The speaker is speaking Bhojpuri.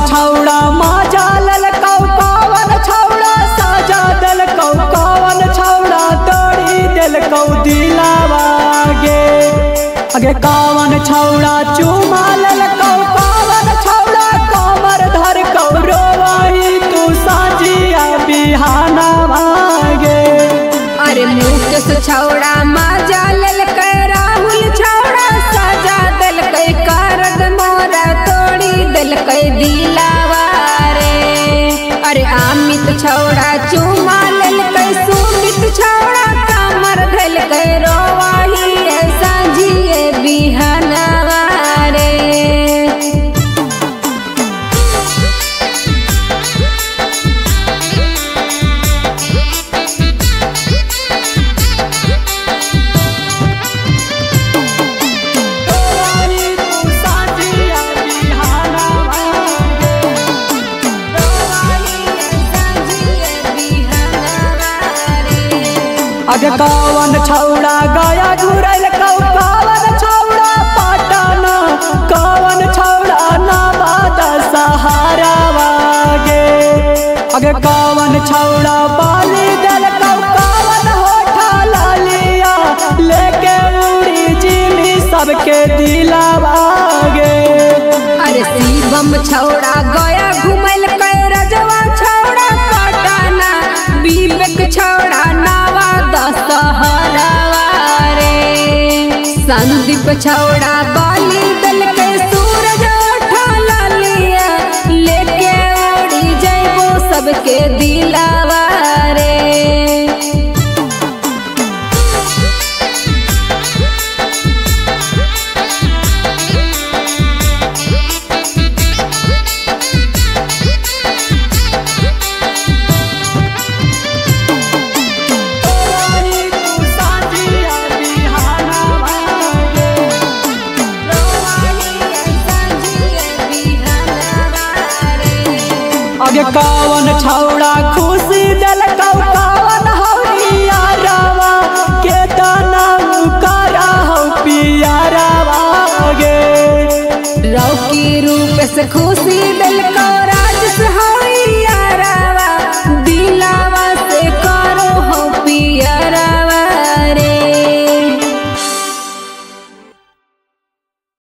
छौड़ा मजा ललकौ कौन छौड़ा सजा दलकौ कौन छौड़ा तोड़ी दिलकौ दिलावा गे अगे कौन छौड़ा चुमा ललकौ कौन छौड़ा कमर धर कौ रोवाही तू साजिया बिहाना गे। अरे मुकेश छौड़ा मजा ललकै राहुल छौड़ा सजा दलकै करद मोरा तोड़ी दलकै दिलावा रे। अरे अमित छौड़ा चुमा ललकै सुमित छौड़ा कमर धलकै रोवाही साझिए बिहानवा रे। अगे कौन छौड़ा गया घुरल कौन छौड़ा पटना कौन छौड़ा नवाद सहारा गे अगे कौन छौड़ा बाली दल कौन होठा लालिया लेके उड़ी जिमी सबके दिलावा गे। अरे शिवम छौड़ा गया घुमल कै रजवा छौड़ा पटना विवेक छौड़ा सहरावा रे। संदीप छौड़ा बाली दल के सूरज उठा लिया लेके उड़ी जैबो सबके दिलावा रे। अगे कौन छौड़ा